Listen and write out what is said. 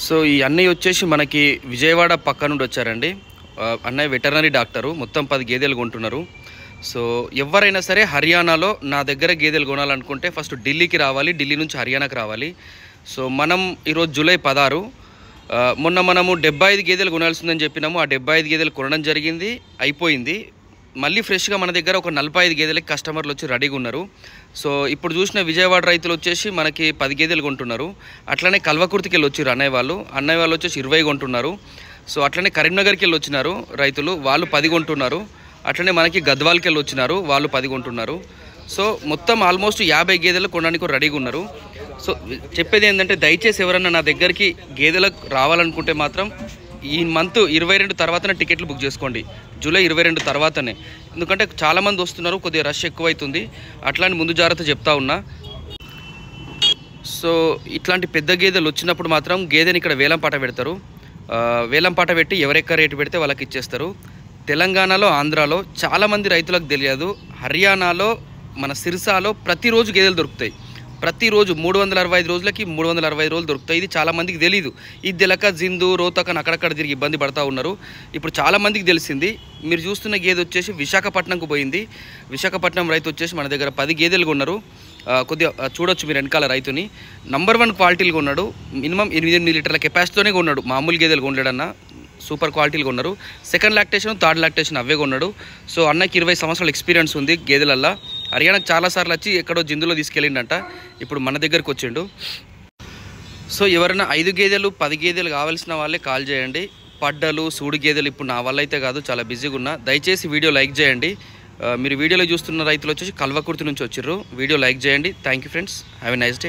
So ఈ అన్నయ్య వచ్చేసి మనకి విజయవాడ పక్క నుండి వచ్చారండి. అన్నయ్య వెటర్నరీ డాక్టరు. మొత్తం 10 గేదెలు కొంటున్నారు. సో ఎవరైనా సరే హర్యానాలో నా దగ్గర గేదెలు కొనాలనుకుంటే ఫస్ట్ ఢిల్లీకి రావాలి, ఢిల్లీ నుంచి హర్యానాకి రావాలి. సో మనం ఈరోజు జూలై 16. మొన్న మనము 75 గేదెలు కొనాల్సిందని చెప్పినాము. ఆ 75 గేదెలు కొనడం జరిగింది, అయిపోయింది. మళ్ళీ ఫ్రెష్గా మన దగ్గర ఒక 45 గేదెలకి కస్టమర్లు వచ్చి రెడీగా ఉన్నారు. సో ఇప్పుడు చూసిన విజయవాడ రైతులు వచ్చేసి మనకి 10 గేదెలు కొంటున్నారు. అట్లనే కల్వకుర్తికి వెళ్ళి వచ్చారు అన్నయ్య వాళ్ళు వచ్చేసి 20 కొంటున్నారు. సో అట్లనే కరీంనగర్కి వెళ్ళి వచ్చినారు రైతులు, వాళ్ళు 10 కొంటున్నారు. అట్లనే మనకి గద్వాల్కి వెళ్ళి వచ్చినారు, వాళ్ళు 10 కొంటున్నారు. సో మొత్తం ఆల్మోస్ట్ 50 గేదెలు కొనడానికి రెడీగా ఉన్నారు. సో చెప్పేది ఏంటంటే దయచేసి ఎవరన్నా నా దగ్గరికి గేదెలకు రావాలనుకుంటే మాత్రం ఈ మంత్ 22 తర్వాతనే టికెట్లు బుక్ చేసుకోండి. జూలై 22 తర్వాతనే, ఎందుకంటే చాలామంది వస్తున్నారు, కొద్దిగా రష్ ఎక్కువైతుంది. అట్లాంటి ముందు జాగ్రత్త చెప్తా ఉన్నా. సో ఇట్లాంటి పెద్ద గేదెలు వచ్చినప్పుడు మాత్రం గేదెని ఇక్కడ వేలం పాట పెడతారు. వేలం పాట పెట్టి ఎవరెక్క రేటు పెడితే వాళ్ళకి ఇచ్చేస్తారు. తెలంగాణలో, ఆంధ్రాలో చాలామంది రైతులకు తెలియదు, హర్యానాలో మన సిర్సాలో ప్రతిరోజు గేదెలు దొరుకుతాయి. ప్రతిరోజు 365 రోజులకి 365 రోజులు దొరుకుతాయి. ఇది చాలామందికి తెలియదు. ఇది తెలక జిందు, రోతకన్ అక్కడక్కడ తిరిగి ఇబ్బంది పడుతూ ఉన్నారు. ఇప్పుడు చాలామందికి తెలిసింది. మీరు చూస్తున్న గేదె వచ్చేసి విశాఖపట్నంకు పోయింది. విశాఖపట్నం రైతు వచ్చేసి మన దగ్గర 10 గేదెలు కొన్నారు. కొద్దిగా చూడొచ్చు మీరు వెనకాల రైతుని. నంబర్ 1 క్వాలిటీలు కొన్నాడు. మినిమం 8 లీటర్ల కెపాసిటీతోనే కొన్నాడు. మామూలు గేదెలు కొనలేడన్నా, సూపర్ క్వాలిటీలు కొన్నారు. సెకండ్ లాక్టేషన్, థర్డ్ లాక్టేషన్ అవే కొన్నాడు. సో అన్నకి 20 సంవత్సరాల ఎక్స్పీరియన్స్ ఉంది గేదెలల్లో. హర్యానాకు చాలాసార్లు వచ్చి ఎక్కడో జిందులో తీసుకెళ్ళిండంట, ఇప్పుడు మన దగ్గరకు వచ్చిండు. సో ఎవరైనా 5 గేదెలు 10 గేదెలు కావాల్సిన వాళ్ళే కాల్ చేయండి. పడ్డలు, సూడి గేదెలు ఇప్పుడు నా వల్ల అయితే కాదు, చాలా బిజీగా ఉన్నా. దయచేసి వీడియో లైక్ చేయండి. మీరు వీడియోలో చూస్తున్న రైతులు వచ్చేసి కల్వకుర్తి నుంచి వచ్చిర్రు. వీడియో లైక్ చేయండి. Thank you friends. Have a nice day.